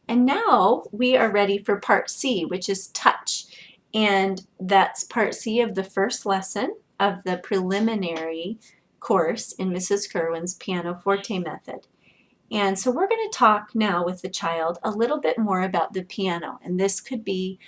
And now we are ready for part C, which is touch. And that's part C of the first lesson of the preliminary course in Mrs. Kerwin's Pianoforte method. And so we're going to talk now with the child a little bit more about the piano. And this could be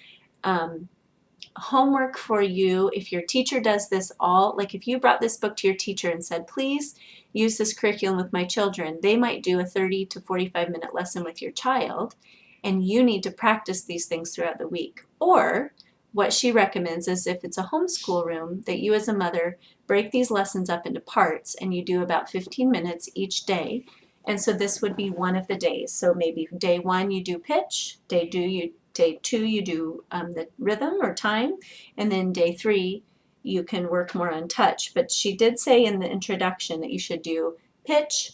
homework for you if your teacher does this like if you brought this book to your teacher and said, please use this curriculum with my children, they might do a 30 to 45-minute lesson with your child, and you need to practice these things throughout the week. Or what she recommends is if it's a homeschool room, that you as a mother break these lessons up into parts and you do about 15 minutes each day. And so this would be one of the days. So maybe day 1 you do pitch, day 2 you do the rhythm or time, and then day 3 you can work more on touch. But she did say in the introduction that you should do pitch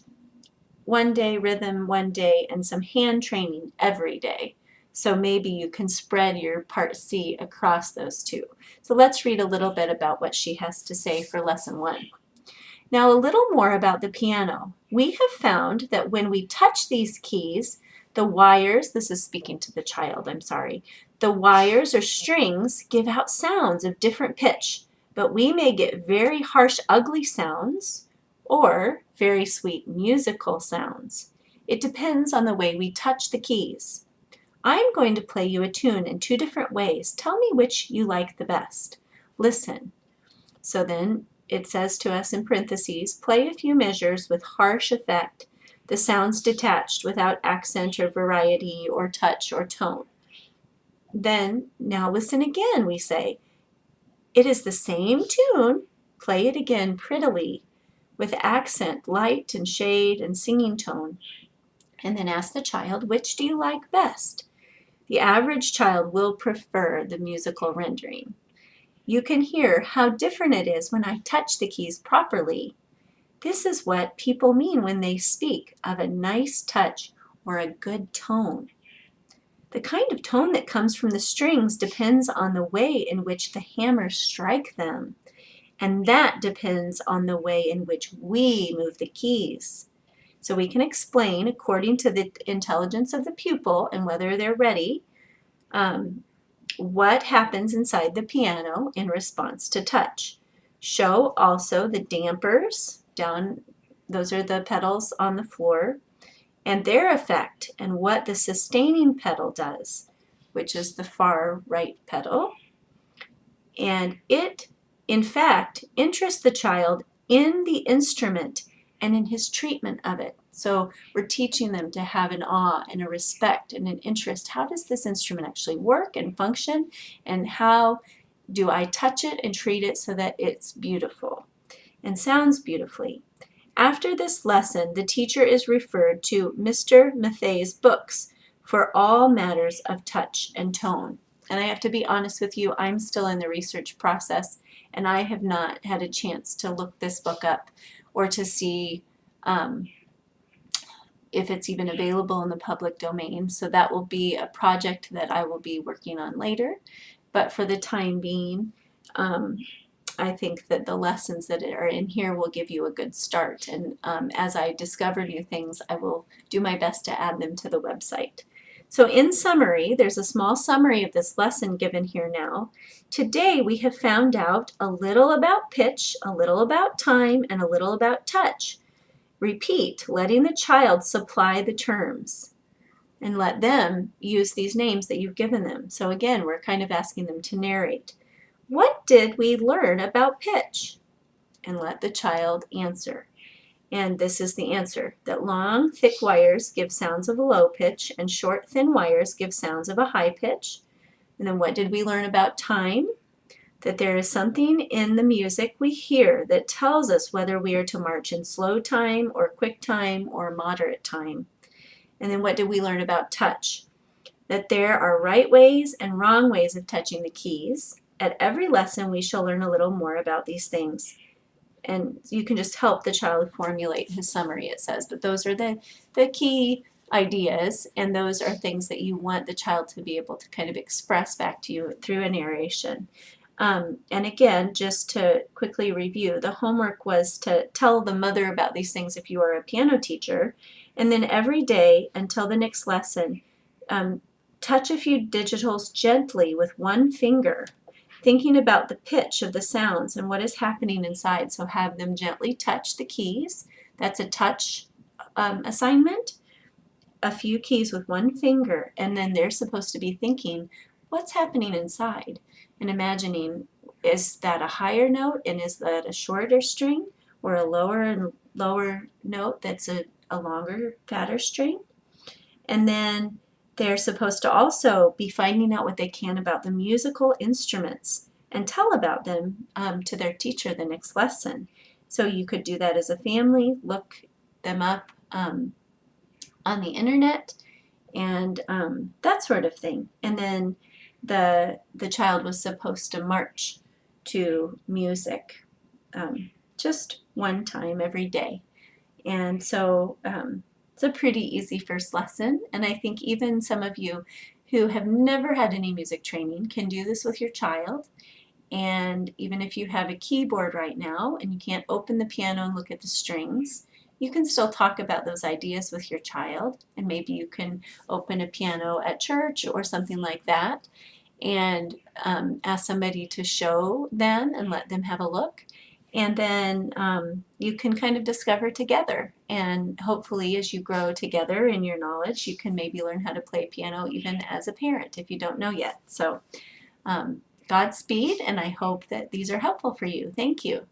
one day, rhythm one day, and some hand training every day. So maybe you can spread your part C across those two. So let's read a little bit about what she has to say for lesson 1. Now a little more about the piano. We have found that when we touch these keys, the wires, this is speaking to the child, I'm sorry, the wires or strings give out sounds of different pitch, but we may get very harsh, ugly sounds or very sweet musical sounds. It depends on the way we touch the keys. I'm going to play you a tune in 2 different ways. Tell me which you like the best. Listen. So then it says to us in parentheses, play a few measures with harsh effect, the sounds detached without accent or variety or touch or tone. Then, now listen again, we say. It is the same tune. Play it again prettily with accent, light and shade and singing tone. And then ask the child, which do you like best? The average child will prefer the musical rendering. You can hear how different it is when I touch the keys properly. This is what people mean when they speak of a nice touch or a good tone. The kind of tone that comes from the strings depends on the way in which the hammers strike them, and that depends on the way in which we move the keys. So we can explain, according to the intelligence of the pupil and whether they're ready, what happens inside the piano in response to touch. Show also the dampers down, those are the pedals on the floor, and their effect and what the sustaining pedal does, which is the far right pedal. And it, in fact, interests the child in the instrument and in his treatment of it. So we're teaching them to have an awe and a respect and an interest. How does this instrument actually work and function? And how do I touch it and treat it so that it's beautiful and sounds beautifully? After this lesson, the teacher is referred to Mr. Mathey's books for all matters of touch and tone. And I have to be honest with you, I'm still in the research process and I have not had a chance to look this book up or to see if it's even available in the public domain. So that will be a project that I will be working on later. But for the time being, I think that the lessons that are in here will give you a good start. And as I discover new things, I will do my best to add them to the website. So in summary, there's a small summary of this lesson given here now. Today we have found out a little about pitch, a little about time, and a little about touch. Repeat, letting the child supply the terms and let them use these names that you've given them. So again, we're kind of asking them to narrate. What did we learn about pitch? And let the child answer. And this is the answer, that long, thick wires give sounds of a low pitch and short, thin wires give sounds of a high pitch. And then what did we learn about time? That there is something in the music we hear that tells us whether we are to march in slow time or quick time or moderate time. And then what did we learn about touch? That there are right ways and wrong ways of touching the keys. At every lesson, we shall learn a little more about these things. And you can just help the child formulate his summary, it says. But those are the key ideas, and those are things that you want the child to be able to kind of express back to you through a narration. And again, just to quickly review, the homework was to tell the mother about these things if you are a piano teacher, and then every day until the next lesson, Touch a few digitals gently with one finger, thinking about the pitch of the sounds and what is happening inside. So have them gently touch the keys. That's a touch assignment. A few keys with one finger, and then they're supposed to be thinking, what's happening inside? And imagining, is that a higher note, and is that a shorter string, or a lower and lower note that's a longer, fatter string? And then they're supposed to also be finding out what they can about the musical instruments and tell about them to their teacher the next lesson. So you could do that as a family, look them up on the internet, and that sort of thing. And then the child was supposed to march to music just one time every day. And so it's a pretty easy first lesson. And I think even some of you who have never had any music training can do this with your child. And even if you have a keyboard right now and you can't open the piano and look at the strings, you can still talk about those ideas with your child. And maybe you can open a piano at church or something like that and ask somebody to show them and let them have a look. And then you can kind of discover together. And hopefully, as you grow together in your knowledge, you can maybe learn how to play piano even as a parent if you don't know yet. So Godspeed, and I hope that these are helpful for you. Thank you.